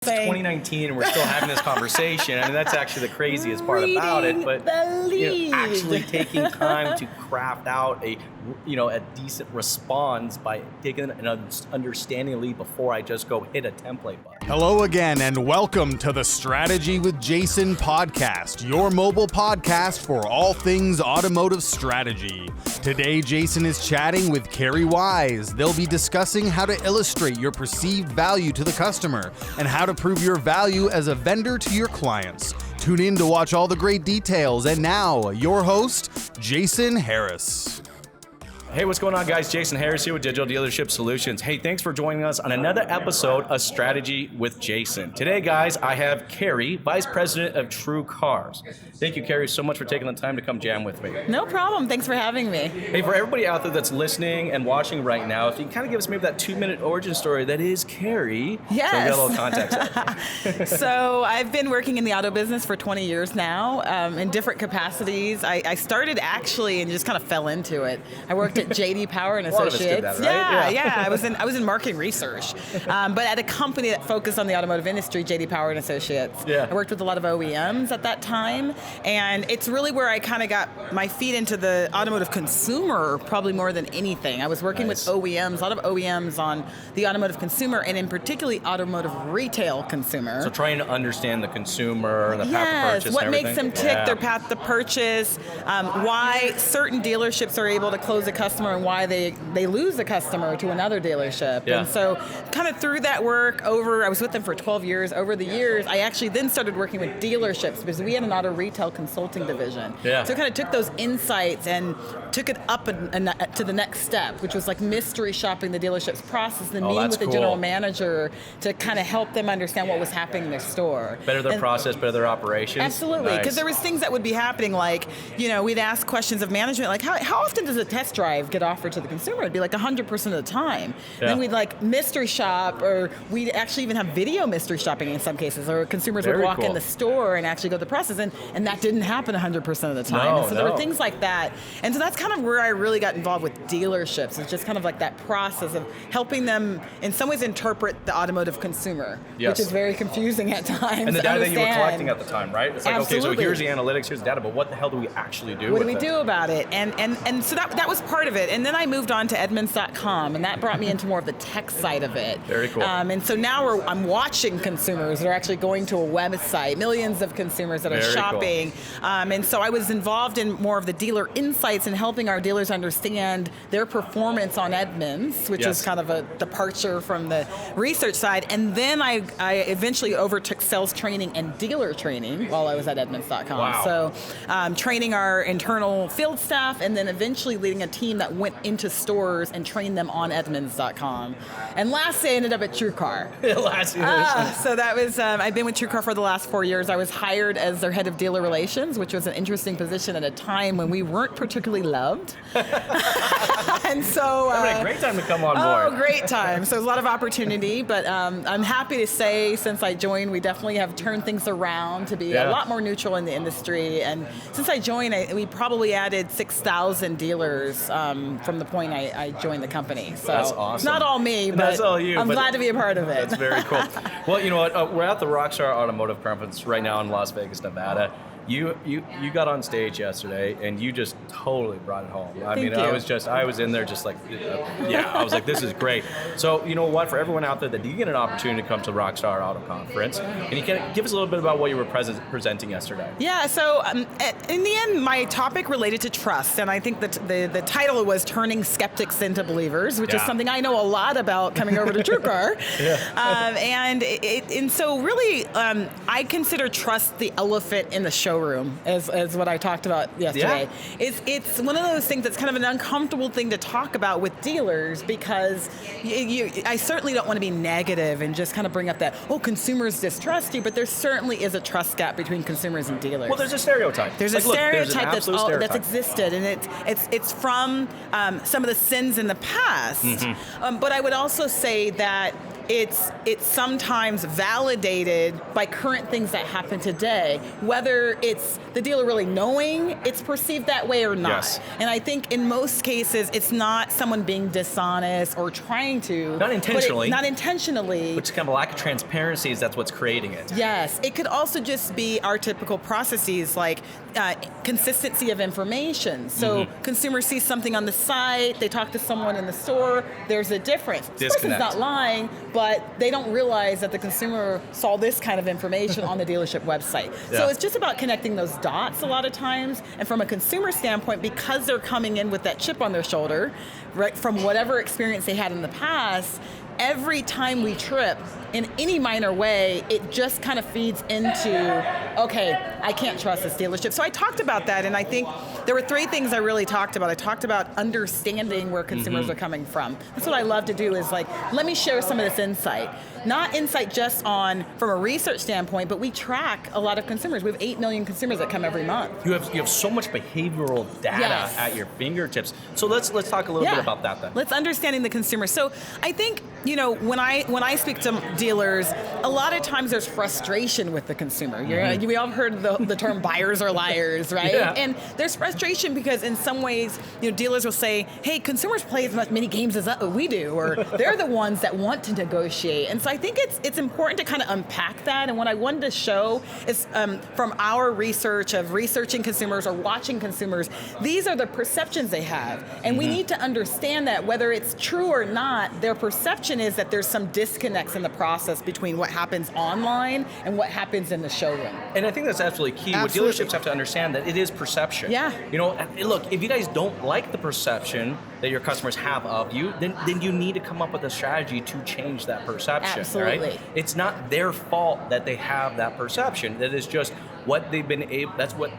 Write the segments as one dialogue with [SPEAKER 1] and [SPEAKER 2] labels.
[SPEAKER 1] It's 2019 and we're still having this conversation. I mean, that's actually the craziest part about it. But actually taking time to craft out a decent response by taking an understanding lead before I just go hit a template button.
[SPEAKER 2] Hello again, and welcome to the Strategy with Jason podcast, your mobile podcast for all things automotive strategy. Today, Jason is chatting with Carrie Wise. They'll be discussing how to illustrate your perceived value to the customer and how to prove your value as a vendor to your clients. Tune in to watch all the great details. And now, your host, Jason Harris.
[SPEAKER 1] Hey, what's going on, guys? Jason Harris here with Digital Dealership Solutions. Hey, thanks for joining us on another episode of Strategy with Jason. Today, guys, I have Carrie, Vice President of TrueCars. Thank you, Carrie, so much for taking the time to come jam with me.
[SPEAKER 3] No problem. Thanks for having me.
[SPEAKER 1] Hey, for everybody out there that's listening and watching right now, if you can kind of give us maybe that 2-minute origin story that is Carrie.
[SPEAKER 3] Yes.
[SPEAKER 1] So we got a little context.
[SPEAKER 3] So I've been working in the auto business for 20 years now in different capacities. I started actually and just kind of fell into it. I worked at JD Power and Associates.
[SPEAKER 1] A lot of us did that, right?
[SPEAKER 3] Yeah. I was in marketing research, but at a company that focused on the automotive industry, JD Power and Associates.
[SPEAKER 1] Yeah.
[SPEAKER 3] I worked with a lot of OEMs at that time, and it's really where I kind of got my feet into the automotive consumer, probably more than anything. I was working with OEMs, a lot of OEMs on the automotive consumer, and in particularly automotive retail consumer.
[SPEAKER 1] So trying to understand the consumer, the path to purchase,
[SPEAKER 3] what
[SPEAKER 1] and
[SPEAKER 3] makes them tick, their path to purchase, why certain dealerships are able to close a customer and why they lose a customer to another dealership.
[SPEAKER 1] Yeah.
[SPEAKER 3] And so kind of through that work I was with them for 12 years. Over the years, I actually then started working with dealerships because we had an auto retail consulting division.
[SPEAKER 1] Yeah.
[SPEAKER 3] So I kind of took those insights and took it up to the next step, which was like mystery shopping the dealership's process, and meeting with the general manager to kind of help them understand what was happening in their store.
[SPEAKER 1] Better their process, better their operations.
[SPEAKER 3] Absolutely, because there was things that would be happening, like, we'd ask questions of management, like, how often does a test drive get offered to the consumer? It'd be like 100% of the time.
[SPEAKER 1] Yeah.
[SPEAKER 3] Then we'd like mystery shop, or we'd actually even have video mystery shopping in some cases, or consumers would walk in the store and actually go through the process, and that didn't happen 100% of the time. There were things like that. And so that's kind of where I really got involved with dealerships. It's just kind of like that process of helping them in some ways interpret the automotive consumer, which is very confusing at times.
[SPEAKER 1] And the data that you were collecting at the time, right? It's like,
[SPEAKER 3] Absolutely.
[SPEAKER 1] Okay, so here's the analytics, here's the data, but what the hell do we actually do
[SPEAKER 3] What
[SPEAKER 1] with
[SPEAKER 3] do we do about it? And so that was part of it. And then I moved on to Edmunds.com, and that brought me into more of the tech side of it.
[SPEAKER 1] Very cool.
[SPEAKER 3] And so now I'm watching consumers that are actually going to a website, millions of consumers that are shopping. Cool. And so I was involved in more of the dealer insights and helping our dealers understand their performance on Edmunds, which is kind of a departure from the research side. And then I eventually overtook sales training and dealer training while I was at Edmunds.com.
[SPEAKER 1] Wow.
[SPEAKER 3] So training our internal field staff, and then eventually leading a team that went into stores and trained them on Edmunds.com. And lastly, I ended up at TrueCar. So that was, I've been with TrueCar for the last 4 years. I was hired as their head of dealer relations, which was an interesting position at a time when we weren't particularly loved. And so...
[SPEAKER 1] a great time to come on board.
[SPEAKER 3] Oh, great time. So there's a lot of opportunity, but I'm happy to say since I joined, we definitely have turned things around to be a lot more neutral in the industry. And since I joined, we probably added 6,000 dealers from the point I joined the company. So
[SPEAKER 1] that's awesome.
[SPEAKER 3] It's not all me, but
[SPEAKER 1] that's all you,
[SPEAKER 3] I'm glad to be a part of it.
[SPEAKER 1] That's very cool. Well, you know what? We're at the Rockstar Automotive Conference right now in Las Vegas, Nevada. You got on stage yesterday and you just totally brought it home. I was in there just like, I was like, this is great. So you know what, for everyone out there that did get an opportunity to come to Rockstar Auto Conference, and you can give us a little bit about what you were presenting yesterday.
[SPEAKER 3] Yeah, so in the end, my topic related to trust, and I think that the title was Turning Skeptics into Believers, which is something I know a lot about coming over to TrueCar. And so really, I consider trust the elephant in the showroom, as what I talked about yesterday. Yeah. It's one of those things that's kind of an uncomfortable thing to talk about with dealers, because I certainly don't want to be negative and just kind of bring up that, consumers distrust you, but there certainly is a trust gap between consumers and dealers.
[SPEAKER 1] Well, there's a stereotype.
[SPEAKER 3] There's a stereotype that's existed, and it's from some of the sins in the past. Mm-hmm. But I would also say that it's sometimes validated by current things that happen today, whether it's the dealer really knowing it's perceived that way or not.
[SPEAKER 1] Yes.
[SPEAKER 3] And I think in most cases, it's not someone being dishonest or trying to.
[SPEAKER 1] Not intentionally.
[SPEAKER 3] Not intentionally.
[SPEAKER 1] Which is kind of a lack of transparency, that's what's creating it.
[SPEAKER 3] Yes. It could also just be our typical processes like consistency of information. So consumers see something on the site, they talk to someone in the store, there's a difference. This person's not lying, but they don't realize that the consumer saw this kind of information on the dealership website. Yeah. So it's just about connecting those dots a lot of times. And from a consumer standpoint, because they're coming in with that chip on their shoulder, right, from whatever experience they had in the past, every time we trip in any minor way, it just kind of feeds into, okay, I can't trust this dealership. So I talked about that, and I think there were 3 things I really talked about. I talked about understanding where consumers are coming from. That's what I love to do is like, let me share some of this insight. Not insight just on from a research standpoint, but we track a lot of consumers. We have 8 million consumers that come every month.
[SPEAKER 1] You have so much behavioral data at your fingertips. So let's talk a little bit about that then.
[SPEAKER 3] Let's understanding the consumer. So I think, you know, when I speak to dealers, a lot of times there's frustration with the consumer. We all heard the term buyers are liars, right? Yeah. And there's frustration because in some ways, you know, dealers will say, hey, consumers play as many games as we do, or they're the ones that want to negotiate. And so I think it's important to kind of unpack that. And what I wanted to show is from our research of researching consumers or watching consumers, these are the perceptions they have. And we need to understand that whether it's true or not, their perception is that there's some disconnects in the process between what happens online and what happens in the showroom.
[SPEAKER 1] And I think that's absolutely key.
[SPEAKER 3] Absolutely.
[SPEAKER 1] What dealerships have to understand that it is perception.
[SPEAKER 3] Yeah.
[SPEAKER 1] You know, look, if you guys don't like the perception that your customers have of you, then you need to come up with a strategy to change that perception.
[SPEAKER 3] Absolutely.
[SPEAKER 1] Right? It's not their fault that they have that perception. That is just what they've been able.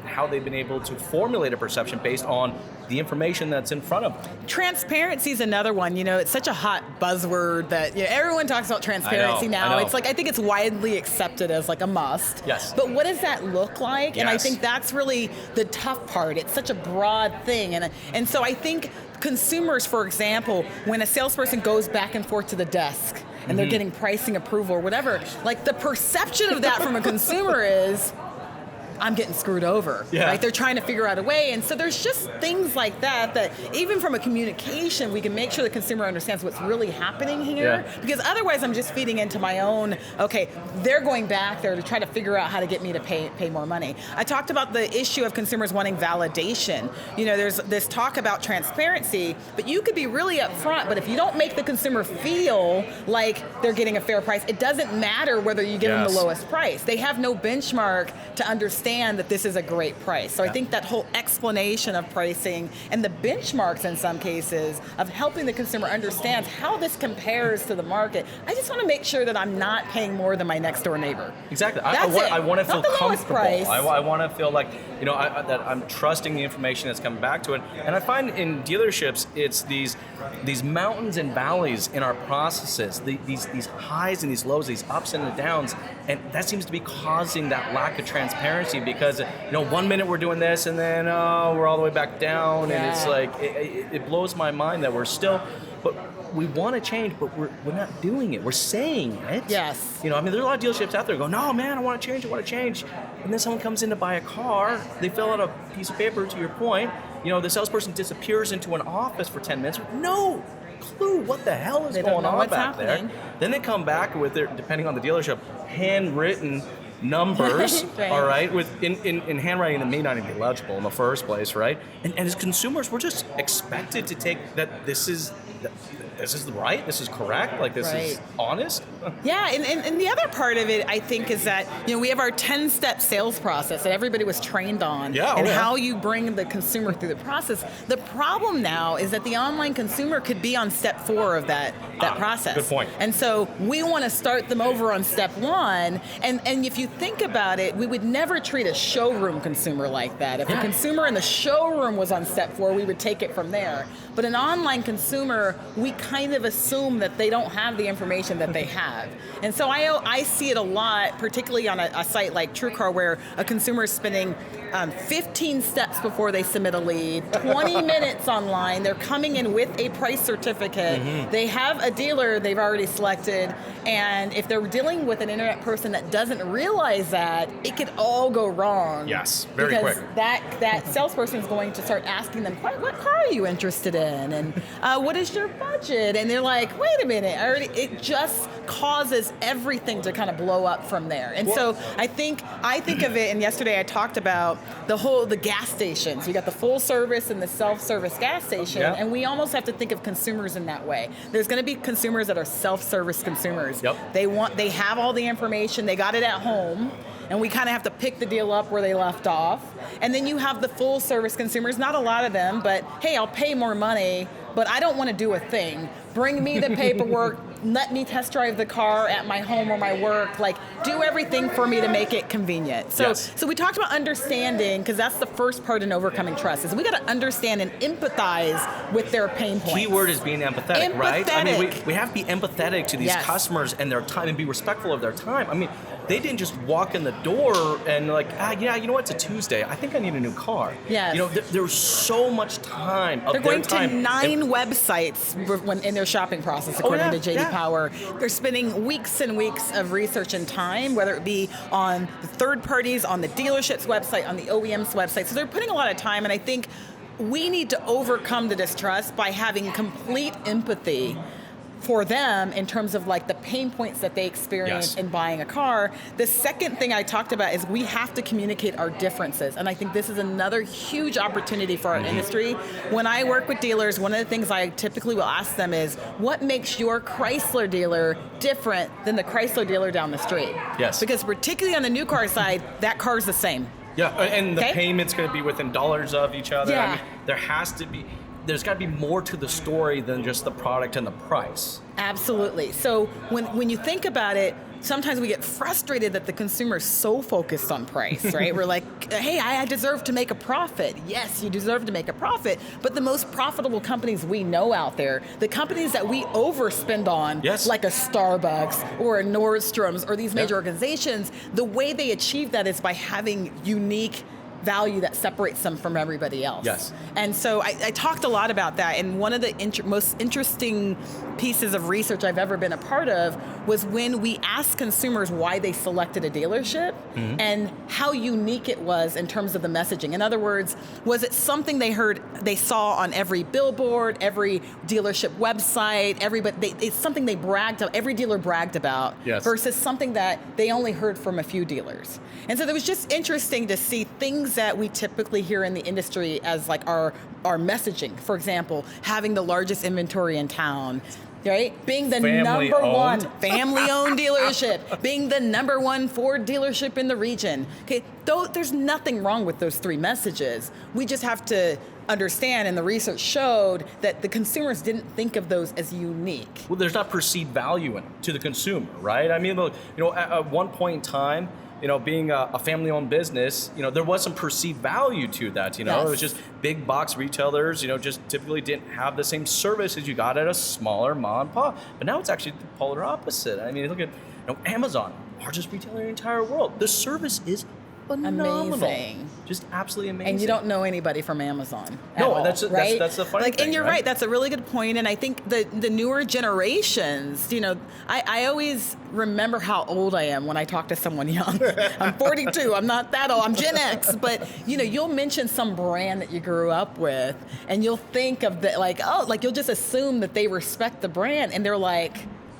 [SPEAKER 1] How they've been able to formulate a perception based on the information that's in front of them.
[SPEAKER 3] Transparency is another one. You know, it's such a hot buzzword that everyone talks about transparency now. It's like I think it's widely accepted as like a must.
[SPEAKER 1] Yes.
[SPEAKER 3] But what does that look like?
[SPEAKER 1] Yes.
[SPEAKER 3] And I think that's really the tough part. It's such a broad thing, and so I think consumers, for example, when a salesperson goes back and forth to the desk and they're getting pricing approval or whatever, like the perception of that from a consumer is, I'm getting screwed over, right? They're trying to figure out a way. And so there's just things like that even from a communication, we can make sure the consumer understands what's really happening here. Yeah. Because otherwise I'm just feeding into my own, okay, they're going back there to try to figure out how to get me to pay more money. I talked about the issue of consumers wanting validation. You know, there's this talk about transparency, but you could be really upfront, but if you don't make the consumer feel like they're getting a fair price, it doesn't matter whether you give them the lowest price. They have no benchmark to understand that this is a great price. So I think that whole explanation of pricing and the benchmarks in some cases of helping the consumer understand how this compares to the market. I just want to make sure that I'm not paying more than my next door neighbor.
[SPEAKER 1] Exactly. I want to feel comfortable. I want to feel like, you know, that I'm trusting the information that's coming back to it. And I find in dealerships, it's these mountains and valleys in our processes, these highs and these lows, these ups and the downs, and that seems to be causing that lack of transparency because, you know, 1 minute we're doing this and then we're all the way back down, and it's like it blows my mind that we're still, but we want to change, but we're not doing it. We're saying it.
[SPEAKER 3] Yes.
[SPEAKER 1] You know, I mean, there's a lot of dealerships out there go, no, man, I want to change. And then someone comes in to buy a car, they fill out a piece of paper, to your point, you know, the salesperson disappears into an office for 10 minutes with no clue what the hell is going on back there. Then they come back with their, depending on the dealership, handwritten numbers, right. All right, with in handwriting that may not even be legible in the first place, right? And as consumers, we're just expected to take that this is right, this is correct, like this is honest.
[SPEAKER 3] Yeah, and the other part of it, I think, is that, you know, we have our 10-step sales process that everybody was trained on, how you bring the consumer through the process. The problem now is that the online consumer could be on step 4 of that process.
[SPEAKER 1] Good point.
[SPEAKER 3] And so we want to start them over on step 1, and if you think about it, we would never treat a showroom consumer like that. If a consumer in the showroom was on step 4, we would take it from there. But an online consumer, we kind of assume that they don't have the information that they have. And so I see it a lot, particularly on a site like TrueCar, where a consumer is spending 15 steps before they submit a lead, 20 minutes online, they're coming in with a price certificate, they have a dealer they've already selected, and if they're dealing with an internet person that doesn't realize that, it could all go wrong.
[SPEAKER 1] Yes, very
[SPEAKER 3] because
[SPEAKER 1] quick.
[SPEAKER 3] That salesperson is going to start asking them, what car are you interested in? And what is your budget? And they're like, wait a minute, it just causes everything to kind of blow up from there. And so I think of it, and yesterday I talked about the gas stations. You got the full service and the self-service gas station, and we almost have to think of consumers in that way. There's going to be consumers that are self-service consumers.
[SPEAKER 1] Yep.
[SPEAKER 3] They have all the information, they got it at home, and we kind of have to pick the deal up where they left off. And then you have the full service consumers, not a lot of them, but hey, I'll pay more money, but I don't want to do a thing. Bring me the paperwork, let me test drive the car at my home or my work, like do everything for me to make it convenient. So we talked about understanding, because that's the first part in overcoming trust, is we got to understand and empathize with their pain points.
[SPEAKER 1] Key word is being empathetic, right? I mean, we have to be empathetic to these customers and their time and be respectful of their time. I mean, they didn't just walk in the door and like, yeah, you know what, it's a Tuesday. I think I need a new car.
[SPEAKER 3] Yes.
[SPEAKER 1] You know, there's so much time of
[SPEAKER 3] They're
[SPEAKER 1] their
[SPEAKER 3] going
[SPEAKER 1] time.
[SPEAKER 3] to 9 websites when in their shopping process, according to JD Power. They're spending weeks and weeks of research and time, whether it be on the third parties, on the dealership's website, on the OEM's website. So they're putting a lot of time, and I think we need to overcome the distrust by having complete empathy for them in terms of like the pain points that they experience in buying a car. The second thing I talked about is we have to communicate our differences. And I think this is another huge opportunity for our industry. When I work with dealers, one of the things I typically will ask them is, what makes your Chrysler dealer different than the Chrysler dealer down the street?
[SPEAKER 1] Yes.
[SPEAKER 3] Because particularly on the new car side, that car's the same.
[SPEAKER 1] Yeah, and the payment's going to be within dollars of each other.
[SPEAKER 3] Yeah.
[SPEAKER 1] I mean, there's got to be more to the story than just the product and the price.
[SPEAKER 3] Absolutely. So when you think about it, sometimes we get frustrated that the consumer is so focused on price, right? We're like, hey, I deserve to make a profit. Yes, you deserve to make a profit. But the most profitable companies we know out there, the companies that we overspend on, like a Starbucks or a Nordstrom's or these major organizations, the way they achieve that is by having unique value that separates them from everybody else.
[SPEAKER 1] Yes.
[SPEAKER 3] And so I talked a lot about that, and one of the most interesting pieces of research I've ever been a part of was when we asked consumers why they selected a dealership and how unique it was in terms of the messaging. In other words, was it something they saw on every billboard, every dealership website, it's something they bragged about, every dealer bragged about, versus something that they only heard from a few dealers. And so it was just interesting to see things that we typically hear in the industry as like our messaging. For example, having the largest inventory in town, right? Being the number one family-owned dealership, being the number one Ford dealership in the region. Okay, though there's nothing wrong with those three messages. We just have to understand, and the research showed that the consumers didn't think of those as unique.
[SPEAKER 1] Well, there's not perceived value in it to the consumer, right? I mean, look, at one point in time, being a family-owned business, there was some perceived value to that, It was just big box retailers, just typically didn't have the same service as you got at a smaller mom and pop. But now it's actually the polar opposite. I mean, look at Amazon, largest retailer in the entire world. The service is phenomenal.
[SPEAKER 3] Amazing.
[SPEAKER 1] Just absolutely amazing.
[SPEAKER 3] And you don't know anybody from Amazon.
[SPEAKER 1] No, that's the funny thing.
[SPEAKER 3] And you're right, that's a really good point. And I think the newer generations, I always remember how old I am when I talk to someone young. I'm 42, I'm not that old, I'm Gen X. But, you'll mention some brand that you grew up with, and you'll think of you'll just assume that they respect the brand, and they're like,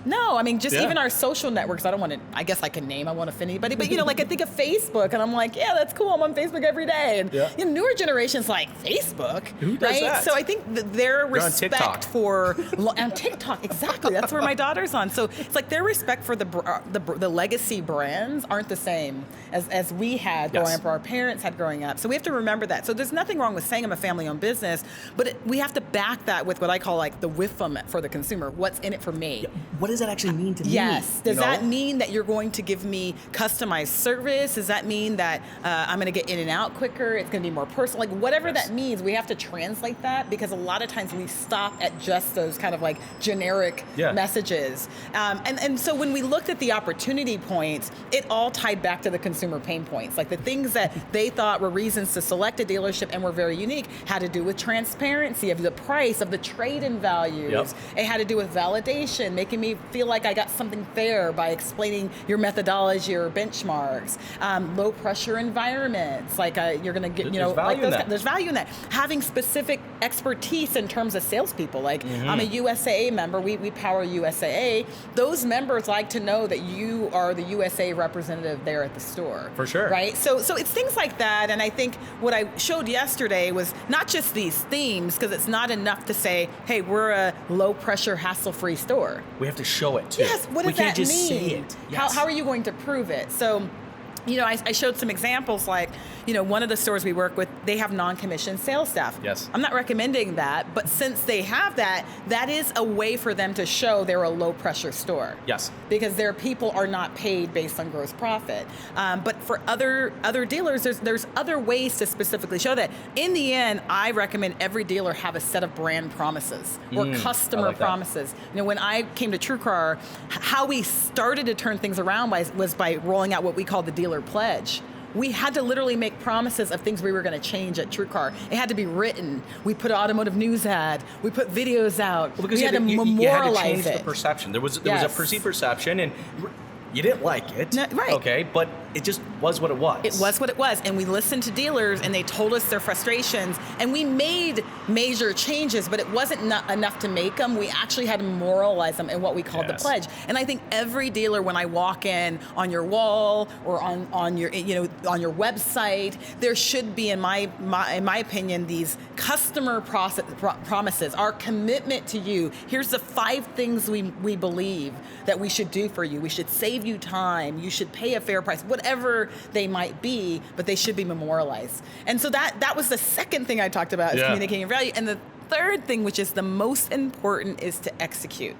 [SPEAKER 3] no, I mean, just even our social networks, I guess I can name, I won't offend anybody, but I think of Facebook, and I'm like, yeah, that's cool, I'm on Facebook every day. And newer generations like, Facebook?
[SPEAKER 1] Who does that?
[SPEAKER 3] So I think their respect on TikTok, exactly, that's where my daughter's on. So it's like their respect for the legacy brands aren't the same as we had growing up, or our parents had growing up. So we have to remember that. So there's nothing wrong with saying I'm a family-owned business, but we have to back that with what I call like the WIFM for the consumer. What's in it for me?
[SPEAKER 1] What does that actually mean to me?
[SPEAKER 3] Yes. Does that mean that you're going to give me customized service? Does that mean that I'm going to get in and out quicker? It's going to be more personal? Like whatever that means, we have to translate that, because a lot of times we stop at just those kind of like generic messages. And so when we looked at the opportunity points, it all tied back to the consumer pain points. Like the things that they thought were reasons to select a dealership and were very unique had to do with transparency of the price, of the trade-in values. Yep. It had to do with validation, making me feel like I got something fair by explaining your methodology or benchmarks. Low pressure environments, like you're going to get,
[SPEAKER 1] there's value in that.
[SPEAKER 3] There's value in that. Having specific expertise in terms of salespeople. Like I'm a USAA member. We power USAA. Those members like to know that you are the USA representative there at the store.
[SPEAKER 1] For sure.
[SPEAKER 3] Right? So it's things like that. And I think what I showed yesterday was not just these themes, because it's not enough to say, hey, we're a low pressure, hassle-free store.
[SPEAKER 1] We have to show it too.
[SPEAKER 3] Yes, what does that mean? We can't just say it. Yes. How are you going to prove it? So, I showed some examples like, one of the stores we work with, they have non-commissioned sales staff.
[SPEAKER 1] Yes.
[SPEAKER 3] I'm not recommending that, but since they have that, that is a way for them to show they're a low pressure store.
[SPEAKER 1] Yes.
[SPEAKER 3] Because their people are not paid based on gross profit. But for other dealers, there's other ways to specifically show that. In the end, I recommend every dealer have a set of brand promises or customer promises. When I came to TrueCar, how we started to turn things around was by rolling out what we call the dealer pledge. We had to literally make promises of things we were going to change at TrueCar. It had to be written. We put an automotive news ad. We put videos out.
[SPEAKER 1] Well, because
[SPEAKER 3] we had to memorialize
[SPEAKER 1] you had to change the perception. There was a perceived perception, and you didn't like it.
[SPEAKER 3] No, right.
[SPEAKER 1] Okay, but it just was what it was.
[SPEAKER 3] It was what it was. And we listened to dealers, and they told us their frustrations, and we made major changes, but it wasn't enough to make them. We actually had to memorialize them in what we called the pledge. And I think every dealer, when I walk in on your wall or on your on your website, there should be, in my opinion, these customer promises, our commitment to you. Here's the 5 things we believe that we should do for you. We should save you time. You should pay a fair price, whatever they might be, but they should be memorialized. And so that was the second thing I talked about, is communicating value. And the third thing, which is the most important, is to execute.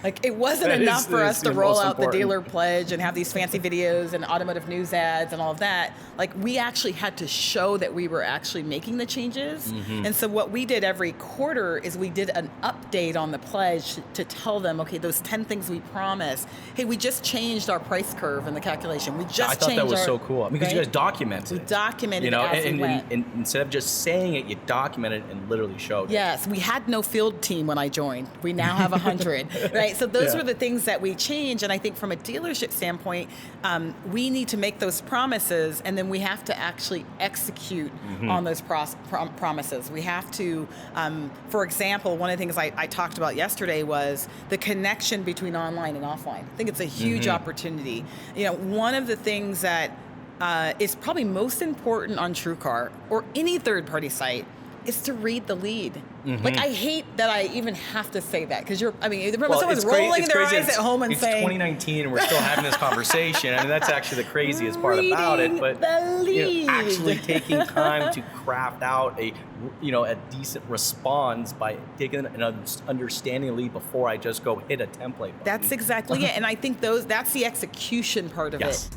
[SPEAKER 3] Like, it wasn't enough for us to roll out the dealer pledge and have these fancy videos and automotive news ads and all of that. Like, we actually had to show that we were actually making the changes. And so what we did every quarter is we did an update on the pledge to tell them, okay, those 10 things we promised. Hey, we just changed our price curve in the calculation. We just
[SPEAKER 1] I thought that was so cool, because you guys documented it.
[SPEAKER 3] We documented it as we went.
[SPEAKER 1] And instead of just saying it, you documented it and literally showed it.
[SPEAKER 3] Yes, we had no field team when I joined. We now have 100, right? So those were the things that we changed. And I think from a dealership standpoint, we need to make those promises, and then we have to actually execute on those promises. We have to, for example, one of the things I talked about yesterday was the connection between online and offline. I think it's a huge opportunity. One of the things that is probably most important on TrueCar or any third-party site is to read the lead. Like, I hate that I even have to say that, because someone's rolling their eyes at home and saying,
[SPEAKER 1] it's 2019 and we're still having this conversation. I mean, that's actually the craziest part about it. But actually taking time to craft out a decent response by taking an understanding lead before I just go hit a template button.
[SPEAKER 3] That's exactly it. And I think that's the execution part of it.